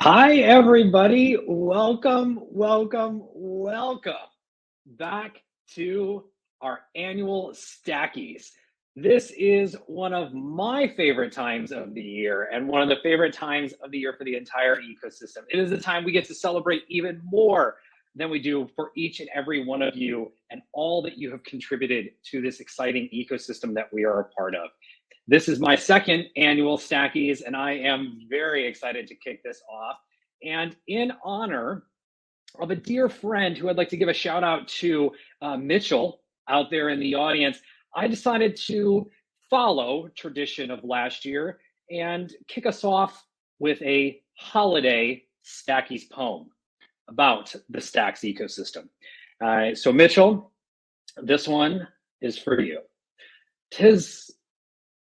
Hi, everybody. Welcome back to our annual Stackies. This is one of my favorite times of the year and one of the favorite times of the year for the entire ecosystem. It is the time we get to celebrate even more than we do for each and every one of you and all that you have contributed to this exciting ecosystem that we are a part of. This is my second annual Stackies, and I am very excited to kick this off. And in honor of a dear friend who I'd like to give a shout out to, Mitchell, out there in the audience, I decided to follow tradition of last year and kick us off with a holiday Stackies poem about the Stacks ecosystem. So Mitchell, this one is for you. 'Tis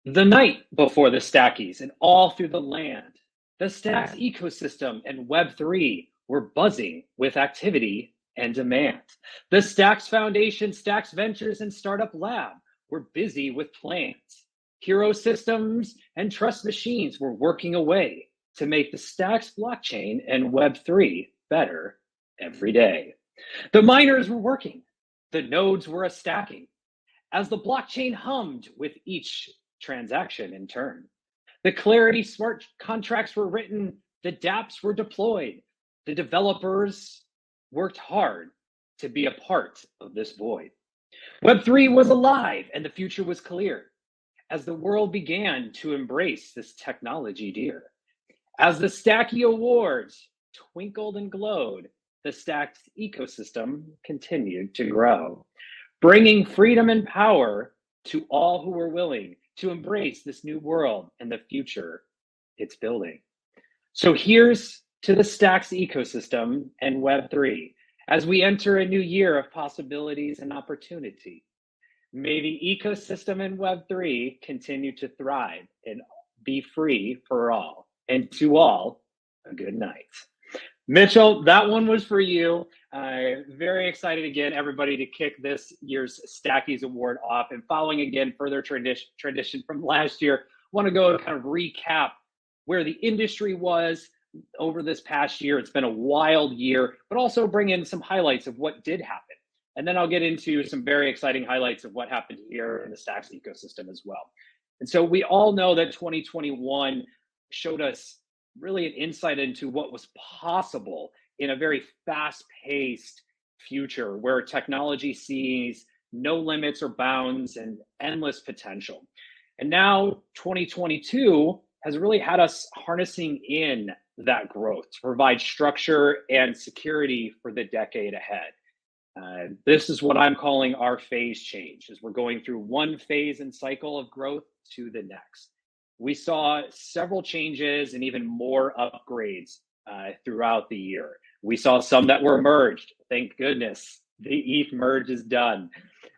the night before the Stackies, and all through the land, the Stacks ecosystem and Web3 were buzzing with activity and demand. The Stacks Foundation, Stacks Ventures, and Startup Lab were busy with plans. Hero Systems and Trust Machines were working away to make the Stacks blockchain and Web3 better every day. The miners were working, the nodes were stacking, as the blockchain hummed with each transaction in turn. The Clarity smart contracts were written, the dApps were deployed, the developers worked hard to be a part of this void. Web3 was alive and the future was clear as the world began to embrace this technology dear. As the Stackies Awards twinkled and glowed, the Stacks ecosystem continued to grow, bringing freedom and power to all who were willing to embrace this new world and the future it's building. So here's to the Stacks ecosystem and Web3 as we enter a new year of possibilities and opportunity. May the ecosystem and Web3 continue to thrive and be free for all. And to all, a good night. Mitchell, that one was for you. Very excited again, everybody, to kick this year's Stackies Award off. And following again further tradition from last year, I want to go kind of recap where the industry was over this past year. It's been a wild year, but also bring in some highlights of what did happen. And then I'll get into some very exciting highlights of what happened here in the Stacks ecosystem as well. And so we all know that 2021 showed us really an insight into what was possible in a very fast-paced future where technology sees no limits or bounds and endless potential. And now 2022 has really had us harnessing in that growth to provide structure and security for the decade ahead. This is what I'm calling our phase change, as we're going through one phase and cycle of growth to the next. We saw several changes and even more upgrades throughout the year. We saw some that were merged. Thank goodness the ETH merge is done.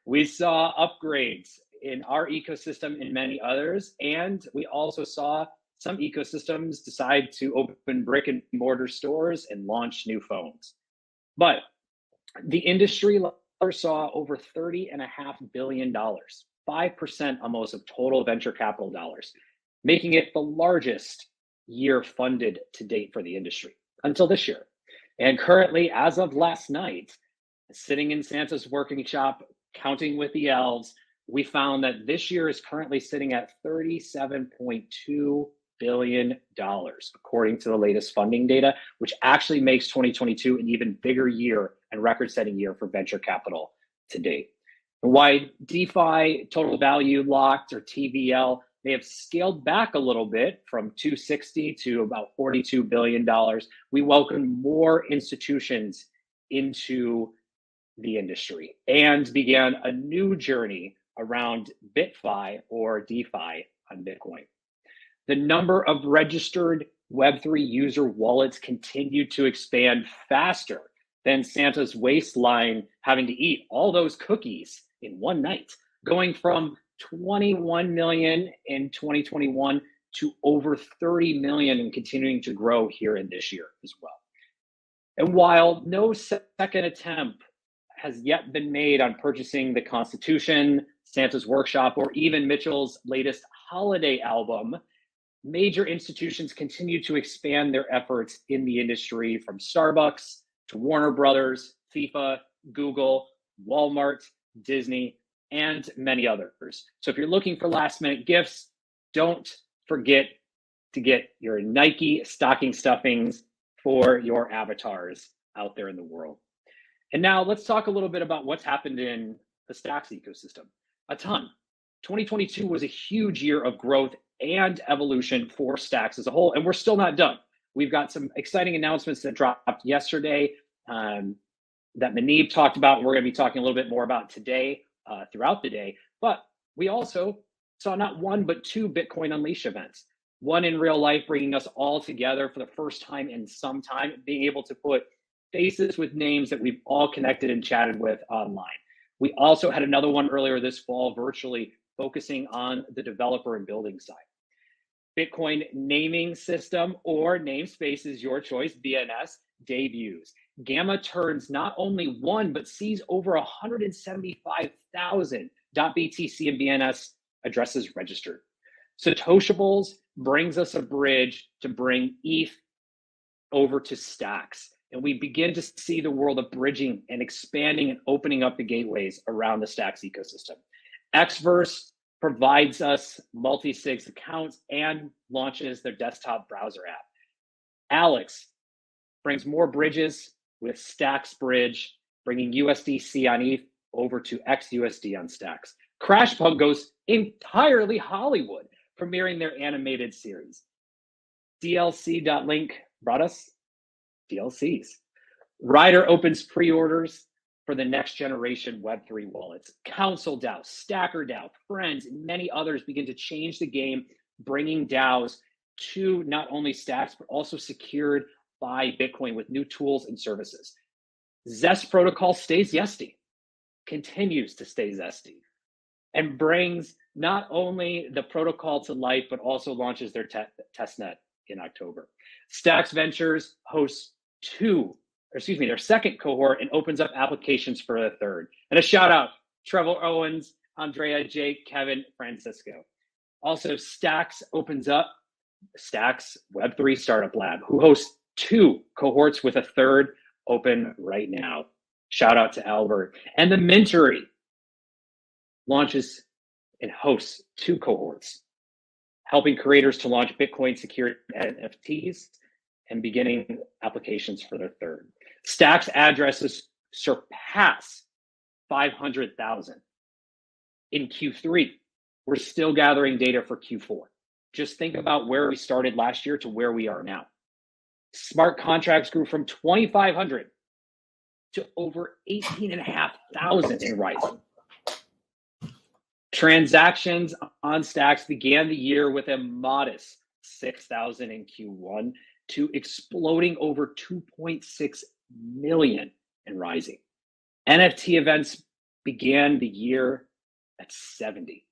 We saw upgrades in our ecosystem and many others. And we also saw some ecosystems decide to open brick and mortar stores and launch new phones. But the industry saw over $30.5 billion, 5% almost of total venture capital dollars, making it the largest year funded to date for the industry until this year. And currently, as of last night, sitting in Santa's working shop, counting with the elves, we found that this year is currently sitting at $37.2 billion, according to the latest funding data, which actually makes 2022 an even bigger year and record-setting year for venture capital to date. And why DeFi total value locked, or TVL, they have scaled back a little bit from 260 to about $42 billion. We welcome more institutions into the industry and began a new journey around BitFi, or DeFi, on Bitcoin. The number of registered Web3 user wallets continued to expand faster than Santa's waistline having to eat all those cookies in one night, going from 21 million in 2021 to over 30 million and continuing to grow here in this year as well. And while no second attempt has yet been made on purchasing the Constitution, Santa's Workshop, or even Mitchell's latest holiday album, major institutions continue to expand their efforts in the industry, from Starbucks to Warner Brothers, FIFA, Google, Walmart, Disney, and many others. So if you're looking for last minute gifts, don't forget to get your Nike stocking stuffings for your avatars out there in the world. And now let's talk a little bit about what's happened in the Stacks ecosystem. A ton. 2022 was a huge year of growth and evolution for Stacks as a whole, and we're still not done. We've got some exciting announcements that dropped yesterday that Manib talked about, and we're going to be talking a little bit more about today throughout the day. But we also saw not one, but two Bitcoin Unleash events. One in real life, bringing us all together for the first time in some time, being able to put faces with names that we've all connected and chatted with online. We also had another one earlier this fall, virtually, focusing on the developer and building side. Bitcoin naming system or namespaces, your choice, BNS, debuts. Gamma turns not only one, but sees over 175,000 .BTC and BNS addresses registered. Satoshiables brings us a bridge to bring ETH over to Stacks. And we begin to see the world of bridging and expanding and opening up the gateways around the Stacks ecosystem. Xverse provides us multi-sigs accounts and launches their desktop browser app. Alex brings more bridges with Stacks Bridge, bringing USDC on ETH over to XUSD on Stacks. CrashPunk goes entirely Hollywood, premiering their animated series. DLC.link brought us DLCs. Rider opens pre-orders for the next generation Web3 wallets. Council DAO, Stacker DAO, Friends, and many others begin to change the game, bringing DAOs to not only Stacks, but also secured by Bitcoin with new tools and services. Zest protocol stays zesty, continues to stay zesty, and brings not only the protocol to life, but also launches their testnet in October. Stacks Ventures hosts their second cohort and opens up applications for the third. And a shout out, Trevor Owens, Andrea, Jake, Kevin, Francisco. Also, Stacks opens up Stacks Web3 Startup Lab, who hosts 2 cohorts with a third open right now. Shout out to Albert. And the Mintery launches and hosts 2 cohorts, helping creators to launch Bitcoin secured NFTs and beginning applications for their third. Stacks addresses surpass 500,000 in Q3. We're still gathering data for Q4. Just think about where we started last year to where we are now. Smart contracts grew from 2,500 to over 18,500 in Rising. Transactions on Stacks began the year with a modest 6,000 in Q1 to exploding over 2.6 million in Rising. NFT events began the year at 70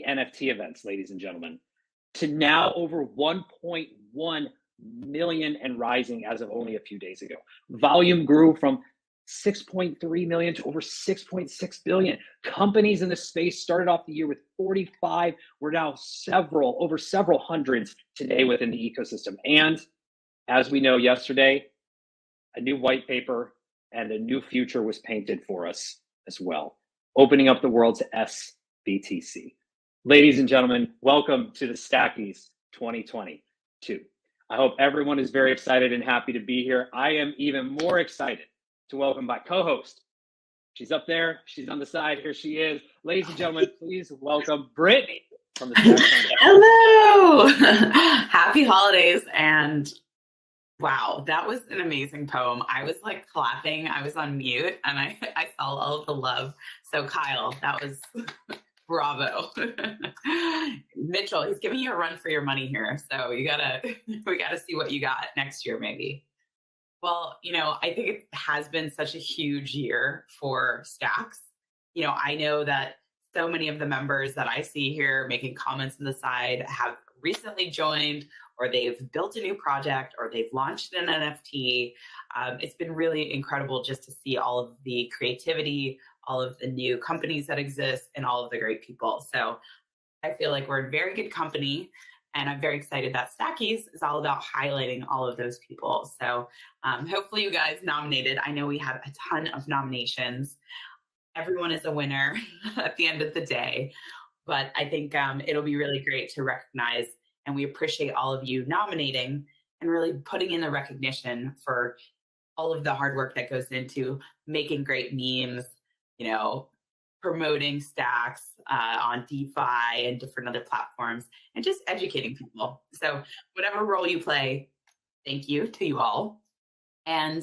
NFT events, ladies and gentlemen, to now over 1.1 million and rising as of only a few days ago. Volume grew from 6.3 million to over 6.6 billion. Companies in the space started off the year with 45. We're now over several hundreds today within the ecosystem. And as we know yesterday, a new white paper and a new future was painted for us as well, opening up the world to SBTC. Ladies and gentlemen, welcome to the Stackies 2022. I hope everyone is very excited and happy to be here. I am even more excited to welcome my co-host. She's up there. She's on the side. Here she is. Ladies and gentlemen, please welcome Brittany from the Stacks. Hello. Happy holidays. And wow, that was an amazing poem. I was like clapping. I was on mute and I saw all of the love. So Kyle, that was bravo. Mitchell, he's giving you a run for your money here. So we gotta see what you got next year, maybe. Well, I think it has been such a huge year for Stacks. I know that so many of the members that I see here making comments on the side have recently joined, or they've built a new project, or they've launched an NFT. It's been really incredible just to see all of the creativity, all of the new companies that exist, and all of the great people. So I feel like we're in very good company. And I'm very excited that Stackies is all about highlighting all of those people. So hopefully you guys nominated. I know we have a ton of nominations. Everyone is a winner at the end of the day. But I think it'll be really great to recognize, and we appreciate all of you nominating and really putting in the recognition for all of the hard work that goes into making great memes, promoting Stacks on DeFi and different other platforms, and just educating people. So whatever role you play, thank you to you all. And,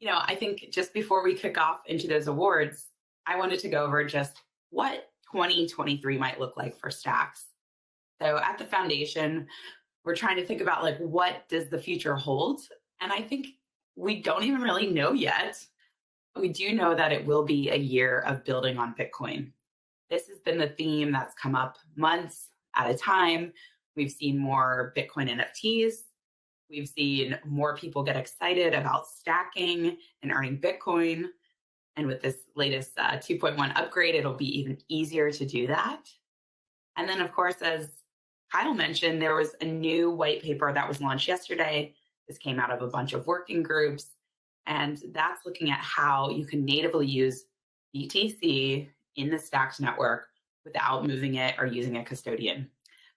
I think just before we kick off into those awards, I wanted to go over just what 2023 might look like for Stacks. So at the foundation, we're trying to think about what does the future hold? And I think we don't even really know yet. We do know that it will be a year of building on Bitcoin. This has been the theme that's come up months at a time. We've seen more Bitcoin NFTs. We've seen more people get excited about stacking and earning Bitcoin. And with this latest 2.1 upgrade, it'll be even easier to do that. And then, of course, as Kyle mentioned, there was a new white paper that was launched yesterday. This came out of a bunch of working groups. And that's looking at how you can natively use BTC in the Stacks network without moving it or using a custodian.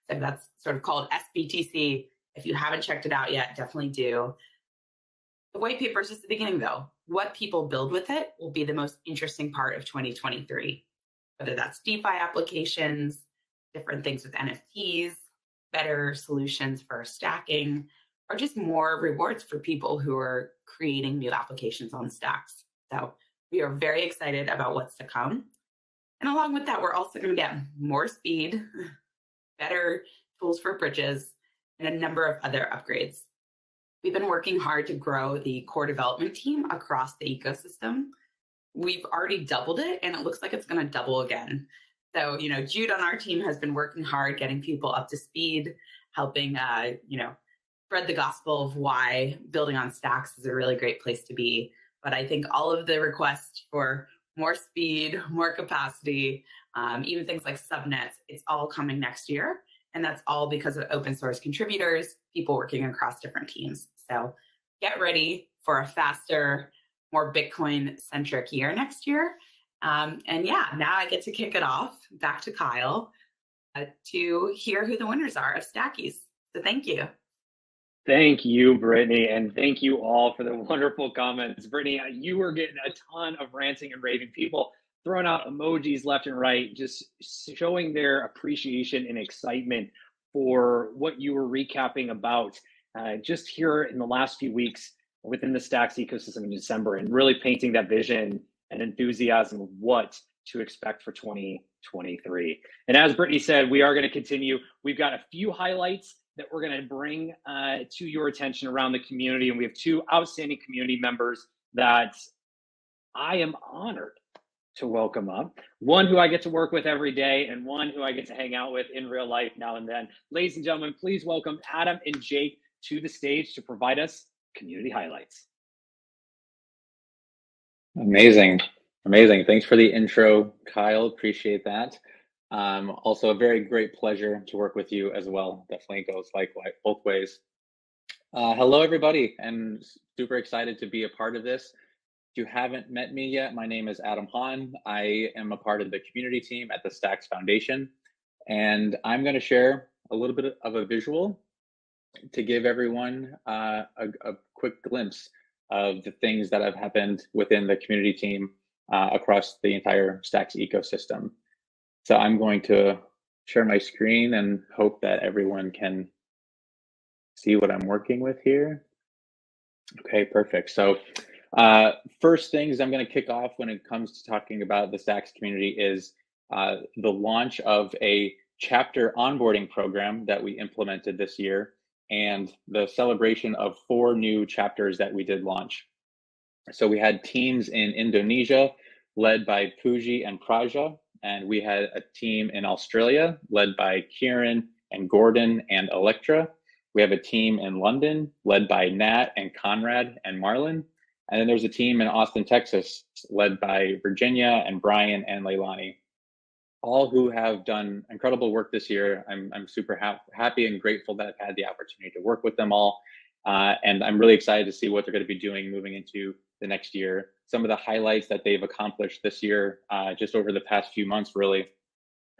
So that's sort of called SBTC. If you haven't checked it out yet, definitely do. The white paper is just the beginning, though. What people build with it will be the most interesting part of 2023, whether that's DeFi applications, different things with NFTs, better solutions for stacking, or just more rewards for people who are creating new applications on Stacks. So we are very excited about what's to come. And along with that, we're also going to get more speed, better tools for bridges, and a number of other upgrades. We've been working hard to grow the core development team across the ecosystem. We've already doubled it, and it looks like it's going to double again. So, Jude on our team has been working hard, getting people up to speed, helping, spread the gospel of why building on Stacks is a really great place to be. But I think all of the requests for more speed, more capacity, even things like subnets, it's all coming next year. And that's all because of open source contributors, people working across different teams. So get ready for a faster, more Bitcoin-centric year next year. Now I get to kick it off back to Kyle to hear who the winners are of Stackies. So thank you. Thank you, Brittany, and thank you all for the wonderful comments. Brittany, you were getting a ton of ranting and raving, people throwing out emojis left and right, just showing their appreciation and excitement for what you were recapping about just here in the last few weeks within the Stacks ecosystem in December, and really painting that vision and enthusiasm of what to expect for 2023. And as Brittany said, we are going to continue. We've got a few highlights that we're going to bring to your attention around the community. And we have two outstanding community members that I am honored to welcome up. One who I get to work with every day, and one who I get to hang out with in real life now and then. Ladies and gentlemen, please welcome Adam and Jake to the stage to provide us community highlights. Amazing. Thanks for the intro, Kyle. Appreciate that. Also a very great pleasure to work with you as well. Definitely goes likewise both ways. Hello, everybody, and super excited to be a part of this. If you haven't met me yet, my name is Adam Hahn. I am a part of the community team at the Stacks Foundation, and I'm going to share a little bit of a visual to give everyone a quick glimpse of the things that have happened within the community team across the entire Stacks ecosystem. So I'm going to share my screen and hope that everyone can see what I'm working with here. Okay, perfect. So first things I'm going to kick off when it comes to talking about the Stacks community is the launch of a chapter onboarding program that we implemented this year, and the celebration of 4 new chapters that we did launch. So we had teams in Indonesia led by Puji and Praja, and we had a team in Australia led by Kieran and Gordon and Electra. We have a team in London led by Nat and Conrad and Marlon. And then there's a team in Austin, Texas led by Virginia and Brian and Leilani. all who have done incredible work this year. I'm super happy and grateful that I've had the opportunity to work with them all. And I'm really excited to see what they're going to be doing moving into the next year. Some of the highlights that they've accomplished this year, just over the past few months, really,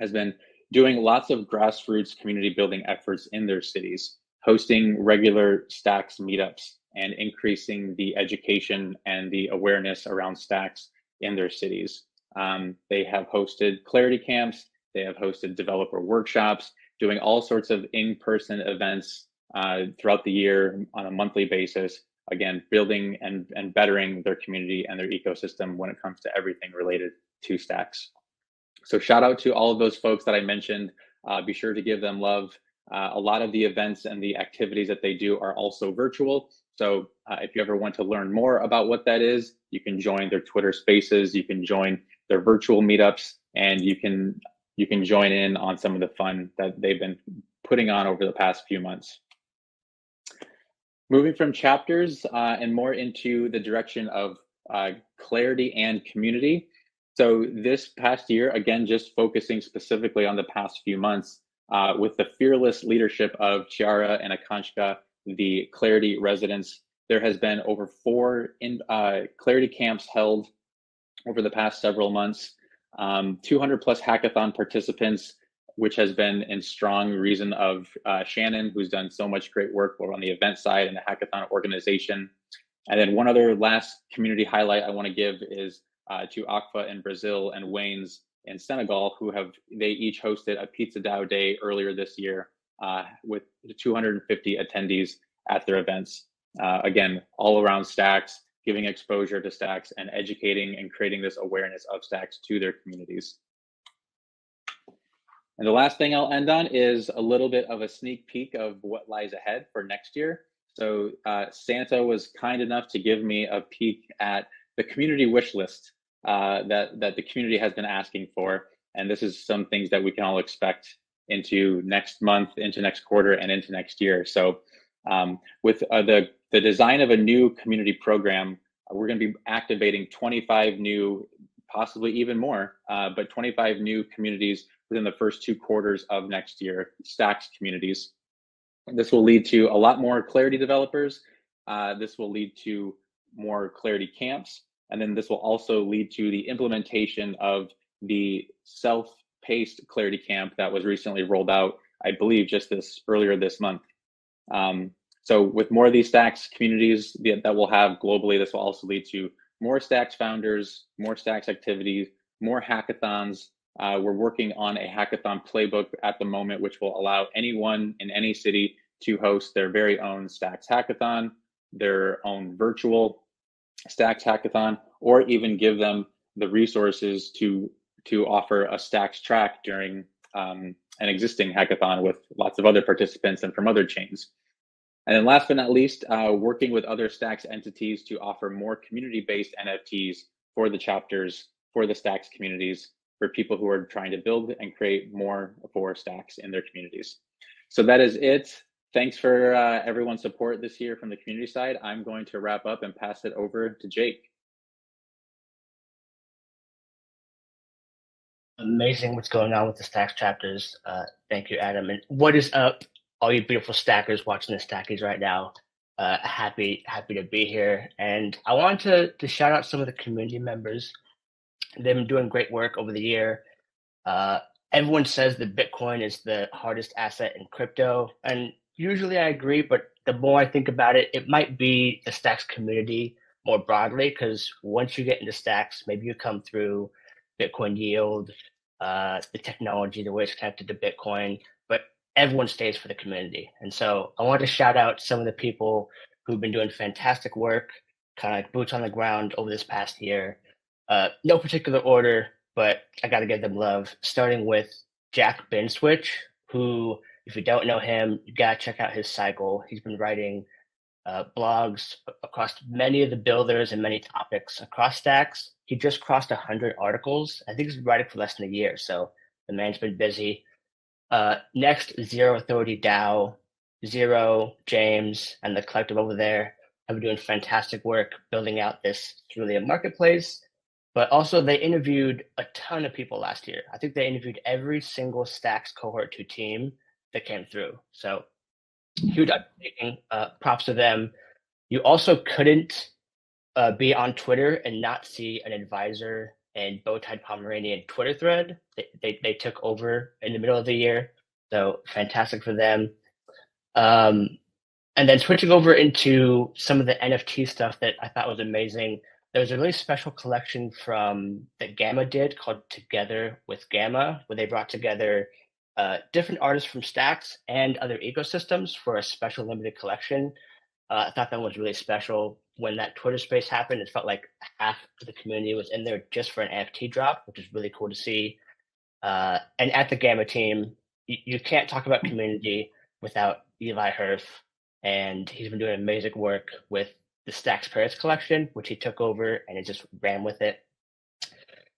has been doing lots of grassroots community building efforts in their cities, hosting regular Stacks meetups, and increasing the education and the awareness around Stacks in their cities. They have hosted clarity camps, they have hosted developer workshops, doing all sorts of in-person events throughout the year on a monthly basis, again, building and bettering their community and their ecosystem when it comes to everything related to Stacks. So shout out to all of those folks that I mentioned. Be sure to give them love. A lot of the events and the activities that they do are also virtual. So if you ever want to learn more about what that is, you can join their Twitter Spaces, you can join their virtual meetups, and you can join in on some of the fun that they've been putting on over the past few months. Moving from chapters and more into the direction of clarity and community. So this past year, again, just focusing specifically on the past few months, with the fearless leadership of Chiara and Akanshka, the Clarity residents, there has been over 4 Clarity camps held over the past several months, 200 plus hackathon participants, which has been in strong reason of Shannon, who's done so much great work on the event side and the hackathon organization. And then one other last community highlight I want to give is to Akfa in Brazil and Wayne's in Senegal, they each hosted a Pizza DAO Day earlier this year with 250 attendees at their events. Again, all around Stacks, giving exposure to Stacks and educating and creating this awareness of Stacks to their communities. And the last thing I'll end on is a little bit of a sneak peek of what lies ahead for next year. So Santa was kind enough to give me a peek at the community wish list that the community has been asking for. And this is some things that we can all expect into next month, into next quarter, and into next year. So with the design of a new community program, we're going to be activating 25 new, possibly even more, but 25 new communities within the first 2 quarters of next year, Stacks communities. This will lead to a lot more Clarity developers. This will lead to more Clarity camps. And then this will also lead to the implementation of the self-paced Clarity camp that was recently rolled out, I believe, just earlier this month. So with more of these Stacks communities that we'll have globally, this will also lead to more Stacks founders, more Stacks activities, more hackathons. We're working on a hackathon playbook at the moment, which will allow anyone in any city to host their very own Stacks hackathon, their own virtual Stacks hackathon, or even give them the resources to offer a Stacks track during an existing hackathon with lots of other participants and from other chains. And then last but not least, working with other Stacks entities to offer more community-based NFTs for the chapters, for the Stacks communities, for people who are trying to build and create more for Stacks in their communities. So that is it. Thanks for everyone's support this year from the community side. I'm going to wrap up and pass it over to Jake. Amazing what's going on with the Stacks chapters. Thank you, Adam. And what is up, all you beautiful stackers watching the Stackies right now? Happy to be here. And I want to shout out some of the community members. They've been doing great work over the year. Everyone says that Bitcoin is the hardest asset in crypto. And usually I agree, but the more I think about it, it might be the Stacks community more broadly, because once you get into Stacks, maybe you come through Bitcoin yield, the technology, the way it's connected to Bitcoin, but everyone stays for the community. And so I want to shout out some of the people who've been doing fantastic work, kind of like boots on the ground over this past year. No particular order, but I got to give them love, starting with Jack Binswitch, who, if you don't know him, you got to check out his cycle. He's been writing blogs across many of the builders and many topics across Stacks. He just crossed 100 articles. I think he's been writing for less than a year, so the man's been busy. Next, 030 DAO, Zero, James, and the collective over there have been doing fantastic work building out this really a marketplace, But also they interviewed a ton of people last year. I think they interviewed every single Stacks Cohort 2 team that came through. So huge undertaking, props to them. You also couldn't be on Twitter and not see an advisor and Bowtie Pomeranian Twitter thread. They took over in the middle of the year. So fantastic for them. And then switching over into some of the NFT stuff that I thought was amazing. There was a really special collection that Gamma did called Together with Gamma, where they brought together different artists from Stacks and other ecosystems for a special limited collection. I thought that was really special. When that Twitter space happened, it felt like half of the community was in there just for an NFT drop, which is really cool to see. And at the Gamma team, you can't talk about community without Eli Herf, and he's been doing amazing work with the Stacks Paris collection, which he took over and he just ran with it.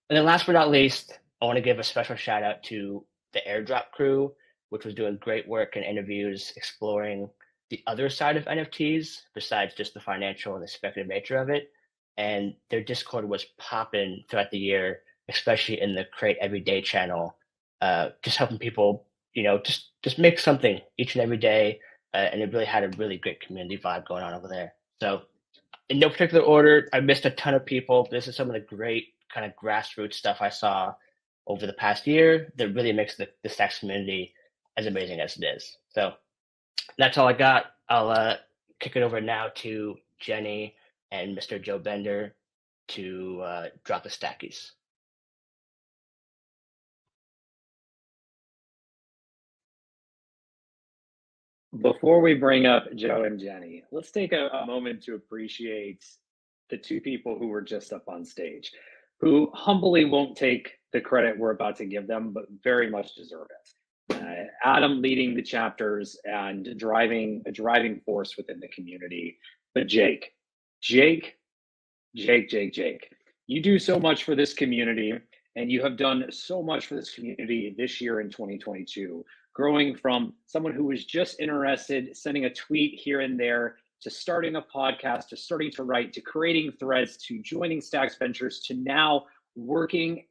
And then last but not least, I want to give a special shout out to the Airdrop crew, which was doing great work and interviews exploring the other side of NFTs besides just the financial and the speculative nature of it. And their Discord was popping throughout the year, especially in the Create Everyday channel, just helping people, just make something each and every day. And it really had a really great community vibe going on over there. So in no particular order, I missed a ton of people. This is some of the great kind of grassroots stuff I saw over the past year that really makes the Stacks community as amazing as it is. So that's all I got. I'll kick it over now to Jenny and Mr. Joe Bender to drop the Stackies. Before we bring up Joe and Jenny, let's take a moment to appreciate the two people who were just up on stage, who humbly won't take the credit we're about to give them, but very much deserve it. Adam leading the chapters and a driving force within the community. But Jake, you do so much for this community, and you have done so much for this community this year in 2022, growing from someone who was just interested, sending a tweet here and there, to starting a podcast, to starting to write, to creating threads, to joining Stacks Ventures, to now working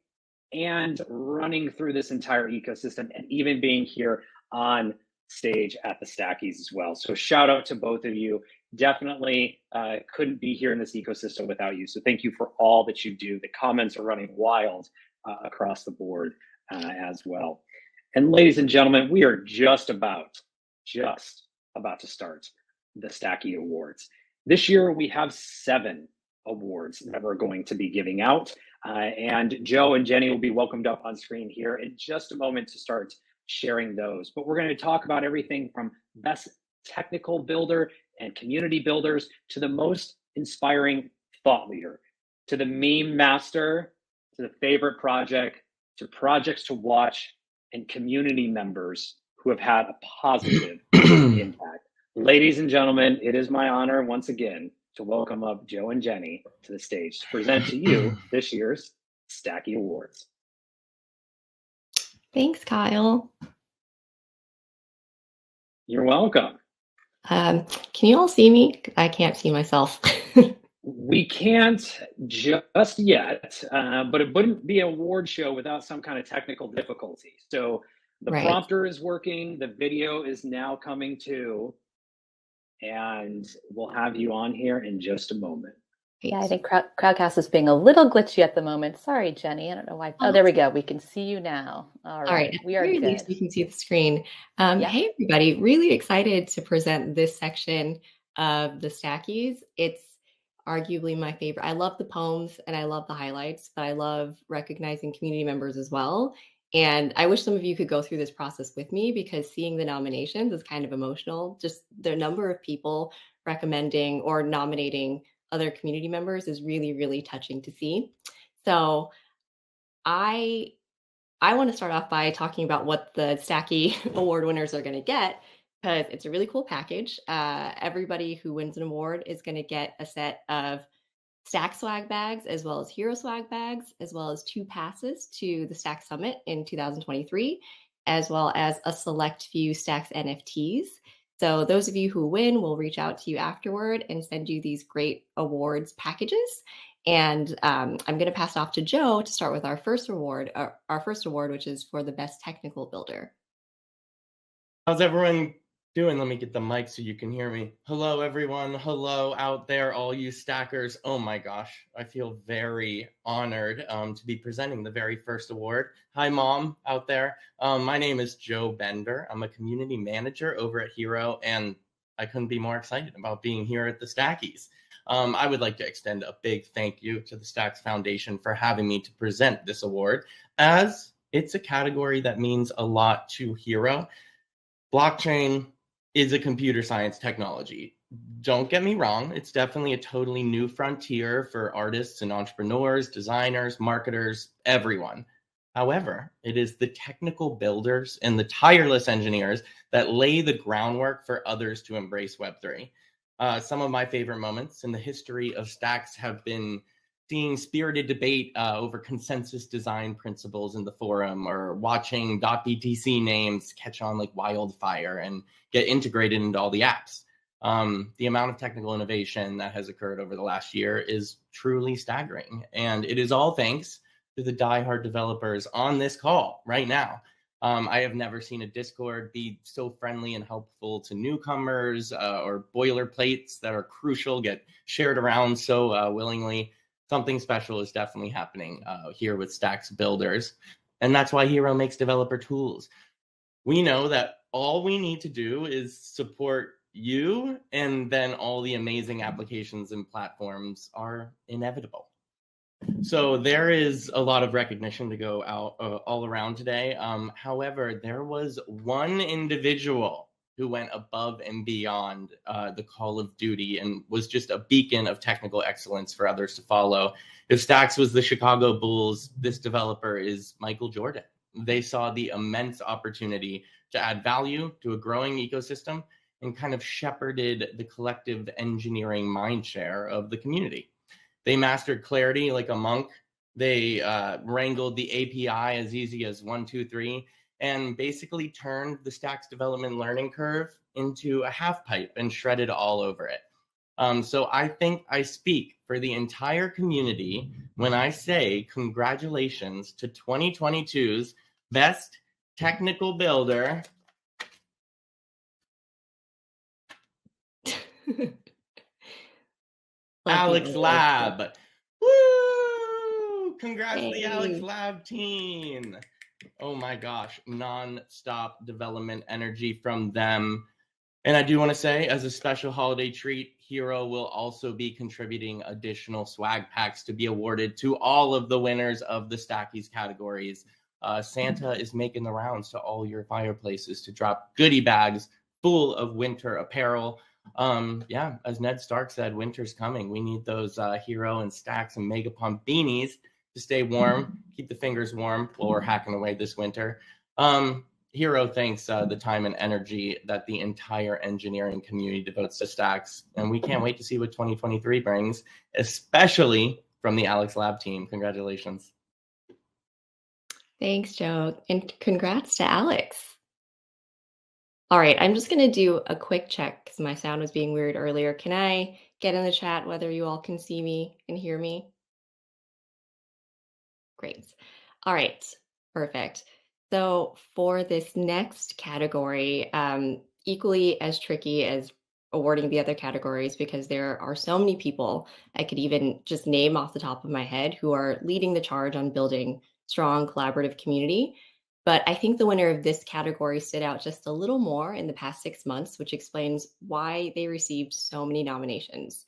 and running through this entire ecosystem, and even being here on stage at the Stackies as well. So shout out to both of you. Definitely couldn't be here in this ecosystem without you. So thank you for all that you do. The comments are running wild across the board as well. And ladies and gentlemen, we are just about to start the Stackies Awards. This year we have 7 awards that we're going to be giving out. And Joe and Jenny will be welcomed up on screen here in just a moment to start sharing those. But we're going to talk about everything from best technical builder and community builders to the most inspiring thought leader, to the meme master, to the favorite project, to projects to watch, and community members who have had a positive impact. Ladies and gentlemen, it is my honor once again to welcome up Joe and Jenny to the stage to present to you this year's Stackies Awards. Thanks, Kyle. You're welcome. Can you all see me? I can't see myself. We can't just yet, but it wouldn't be an award show without some kind of technical difficulty. So the prompter is working, the video is now coming too, and we'll have you on here in just a moment. Yeah, I think Crowdcast is being a little glitchy at the moment. Sorry, Jenny. I don't know why. Oh, there we go. We can see you now. All right. We are good. You can see the screen. Hey, everybody. Really excited to present this section of the Stackies. It's arguably my favorite. I love the poems and I love the highlights, but I love recognizing community members as well. And I wish some of you could go through this process with me, because seeing the nominations is kind of emotional. Just the number of people recommending or nominating other community members is really, really touching to see. So I want to start off by talking about what the Stackies Award winners are going to get, because it's a really cool package. Everybody who wins an award is going to get a set of Stack swag bags, as well as Hero swag bags, as well as 2 passes to the Stack Summit in 2023, as well as a select few Stacks NFTs. So those of you who win will reach out to you afterward and send you these great awards packages. And I'm going to pass it off to Joe to start with our first award, which is for the best technical builder. How's everyone doing? Let me get the mic so you can hear me. Hello, everyone. Hello out there, all you stackers. Oh my gosh, I feel very honored to be presenting the very first award. Hi, Mom out there. My name is Joe Bender. I'm a community manager over at Hero, and I couldn't be more excited about being here at the Stackies. I would like to extend a big thank you to the Stacks Foundation for having me to present this award, as it's a category that means a lot to Hero. Blockchain is a computer science technology. Don't get me wrong, it's definitely a totally new frontier for artists and entrepreneurs, designers, marketers, everyone. However, it is the technical builders and the tireless engineers that lay the groundwork for others to embrace Web3. Some of my favorite moments in the history of Stacks have been seeing spirited debate over consensus design principles in the forum, or watching .btc names catch on like wildfire and get integrated into all the apps. The amount of technical innovation that has occurred over the last year is truly staggering. And it is all thanks to the diehard developers on this call right now. I have never seen a Discord be so friendly and helpful to newcomers, or boilerplates that are crucial get shared around so willingly. Something special is definitely happening here with Stacks builders. And that's why Hero makes developer tools. We know that all we need to do is support you, and then all the amazing applications and platforms are inevitable. So there is a lot of recognition to go out all around today. However, there was one individual who went above and beyond the call of duty and was just a beacon of technical excellence for others to follow. If Stacks was the Chicago Bulls, this developer is Michael Jordan. They saw the immense opportunity to add value to a growing ecosystem and kind of shepherded the collective engineering mindshare of the community. They mastered Clarity like a monk. They wrangled the API as easy as 1, 2, 3, and basically turned the Stacks development learning curve into a half pipe and shredded all over it. So I think I speak for the entire community when I say congratulations to 2022's best technical builder, Alex Lab. Woo! Congrats to the Alex Lab team. Oh my gosh, non-stop development energy from them. And I do want to say, as a special holiday treat, Hero will also be contributing additional swag packs to be awarded to all of the winners of the Stackies categories. Santa is making the rounds to all your fireplaces to drop goodie bags full of winter apparel. Yeah, as Ned Stark said, winter's coming. We need those Hero and Stacks and Megapump beanies to stay warm, keep the fingers warm while we're hacking away this winter. Hero thanks the time and energy that the entire engineering community devotes to Stacks, and we can't wait to see what 2023 brings, especially from the Alex Lab team. Congratulations. Thanks, Joe, and congrats to Alex. All right, I'm just going to do a quick check because my sound was being weird earlier. Can I get in the chat whether you all can see me and hear me? Great. All right, perfect. So for this next category, equally as tricky as awarding the other categories, because there are so many people I could even just name off the top of my head who are leading the charge on building strong collaborative community. But I think the winner of this category stood out just a little more in the past 6 months, which explains why they received so many nominations.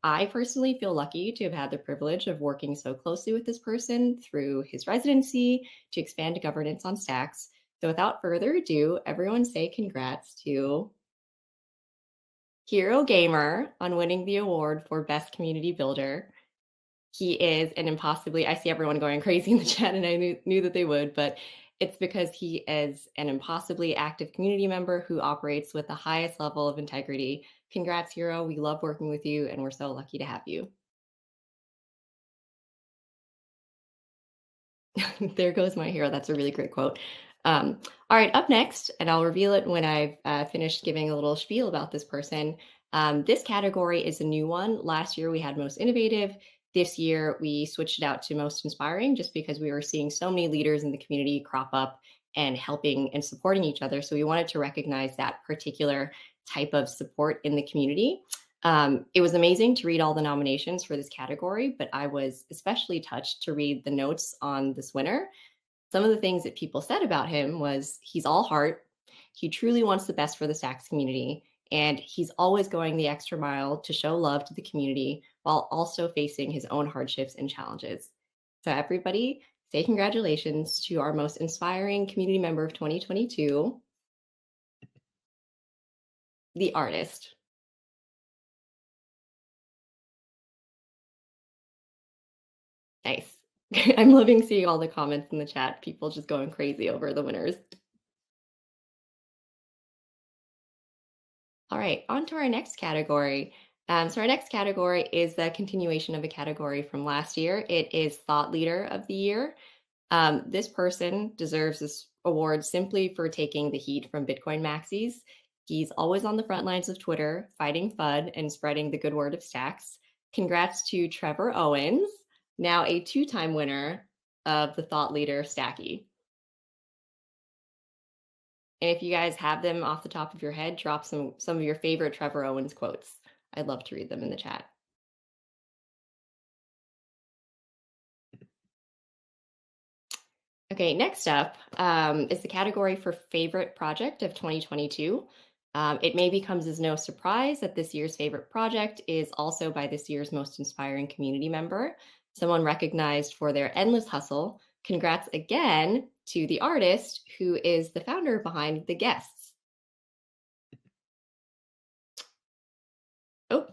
I personally feel lucky to have had the privilege of working so closely with this person through his residency to expand governance on Stacks. So without further ado, everyone say congrats to Hero Gamer on winning the award for Best Community Builder. He is an impossibly, I see everyone going crazy in the chat, and I knew that they would, but it's because he is an impossibly active community member who operates with the highest level of integrity. Congrats, Hero. We love working with you, and we're so lucky to have you. There goes my hero. That's a really great quote. All right, up next, and I'll reveal it when I've finished giving a little spiel about this person. This category is a new one. Last year, we had Most Innovative. This year, we switched it out to most inspiring just because we were seeing so many leaders in the community crop up and helping and supporting each other. So we wanted to recognize that particular type of support in the community. It was amazing to read all the nominations for this category, but I was especially touched to read the notes on this winner. Some of the things that people said about him was he's all heart, he truly wants the best for the Stacks community, and he's always going the extra mile to show love to the community while also facing his own hardships and challenges. So everybody, say congratulations to our most inspiring community member of 2022, the artist. Nice. I'm loving seeing all the comments in the chat, people just going crazy over the winners. All right, on to our next category. So our next category is the continuation of a category from last year. It is Thought Leader of the Year. This person deserves this award simply for taking the heat from Bitcoin maxis. He's always on the front lines of Twitter, fighting FUD and spreading the good word of Stacks. Congrats to Trevor Owens, now a 2-time winner of the Thought Leader Stackie. And if you guys have them off the top of your head, drop some of your favorite Trevor Owens quotes. I'd love to read them in the chat. Okay, next up is the category for Favorite Project of 2022. It maybe comes as no surprise that this year's favorite project is also by this year's most inspiring community member, someone recognized for their endless hustle. Congrats again to the artist who is the founder behind The Guests. Oh,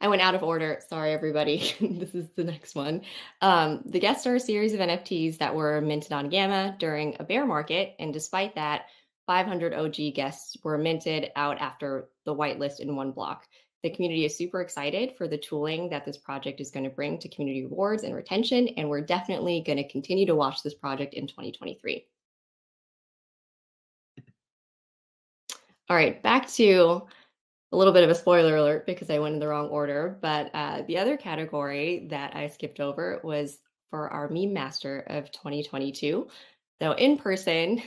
I went out of order. Sorry, everybody. This is the next one. The Guests are a series of NFTs that were minted on Gamma during a bear market. And despite that, 500 OG guests were minted out after the whitelist in one block. The community is super excited for the tooling that this project is going to bring to community rewards and retention. And we're definitely going to continue to watch this project in 2023. All right, back to a little bit of a spoiler alert because I went in the wrong order, but the other category that I skipped over was for our meme master of 2022. So in person,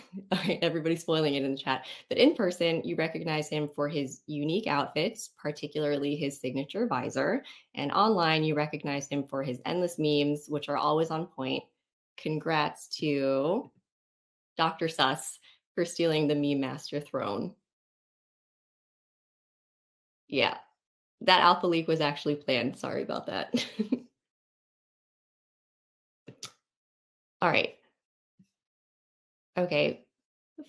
everybody's spoiling it in the chat, but in person, you recognize him for his unique outfits, particularly his signature visor. And online, you recognize him for his endless memes, which are always on point. Congrats to Dr. Sus for stealing the meme master throne. Yeah, that alpha leak was actually planned. Sorry about that. All right. Okay,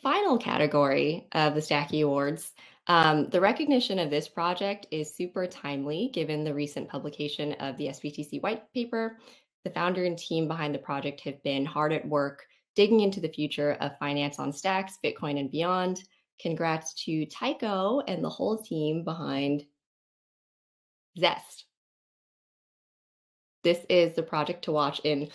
final category of the Stackies Awards. The recognition of this project is super timely given the recent publication of the SBTC white paper. The founder and team behind the project have been hard at work digging into the future of finance on Stacks, Bitcoin, and beyond. Congrats to Tycho and the whole team behind Zest. This is the project to watch in,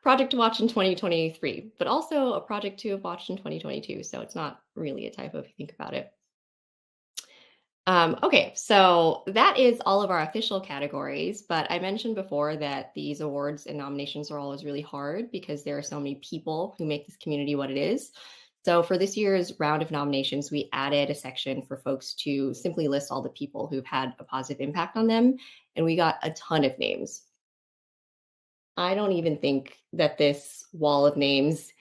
project to watch in 2023, but also a project to have watched in 2022. So it's not really a typo if you think about it. Okay, so that is all of our official categories, but I mentioned before that these awards and nominations are always really hard because there are so many people who make this community what it is. So for this year's round of nominations, we added a section for folks to simply list all the people who've had a positive impact on them, and we got a ton of names. I don't even think that this wall of names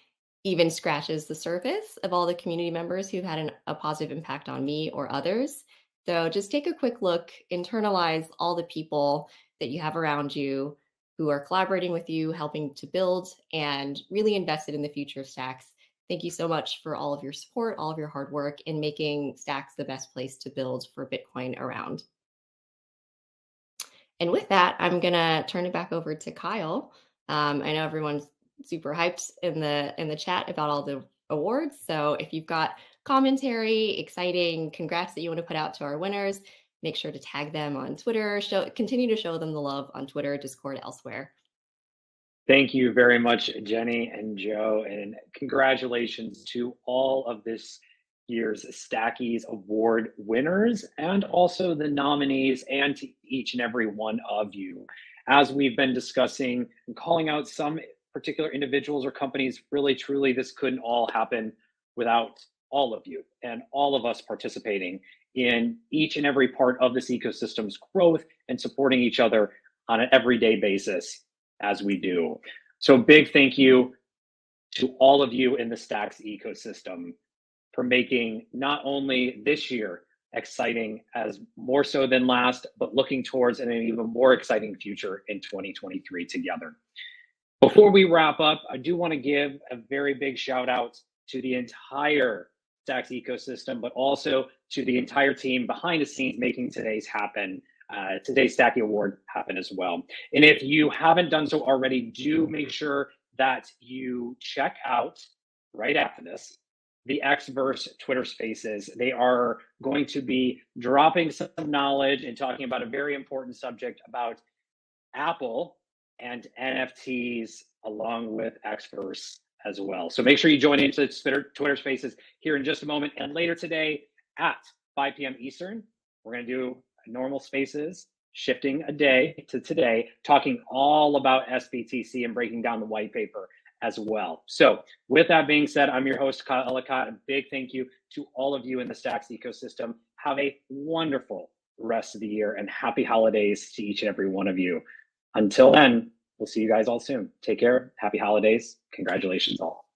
even scratches the surface of all the community members who've had a positive impact on me or others. So just take a quick look, internalize all the people that you have around you who are collaborating with you, helping to build, and really invested in the future of Stacks. Thank you so much for all of your support, all of your hard work in making Stacks the best place to build for Bitcoin around. And with that, I'm going to turn it back over to Kyle. I know everyone's super hyped in the chat about all the awards. So if you've got commentary, exciting congrats that you want to put out to our winners, make sure to tag them on Twitter, continue to show them the love on Twitter, Discord, elsewhere. Thank you very much, Jenny and Joe, and congratulations to all of this year's Stackies Award winners and also the nominees, and to each and every one of you. As we've been discussing and calling out some particular individuals or companies, really, truly, this couldn't all happen without all of you and all of us participating in each and every part of this ecosystem's growth and supporting each other on an everyday basis as we do. So big thank you to all of you in the Stacks ecosystem for making not only this year exciting as more so than last, but looking towards an even more exciting future in 2023 together. Before we wrap up, I do want to give a very big shout out to the entire Stacks ecosystem, but also to the entire team behind the scenes making today's Stackies Award happen as well. And if you haven't done so already, do make sure that you check out right after this the Xverse Twitter Spaces. They are going to be dropping some knowledge and talking about a very important subject about Apple and NFTs along with Xverse as well. So make sure you join into Twitter Spaces here in just a moment. And later today at 5 p.m. Eastern, we're going to do normal Spaces, shifting a day to today, talking all about SBTC and breaking down the white paper as well. So with that being said, I'm your host, Kyle Ellicott. A big thank you to all of you in the Stacks ecosystem. Have a wonderful rest of the year and happy holidays to each and every one of you. Until then, we'll see you guys all soon. Take care. Happy holidays. Congratulations all.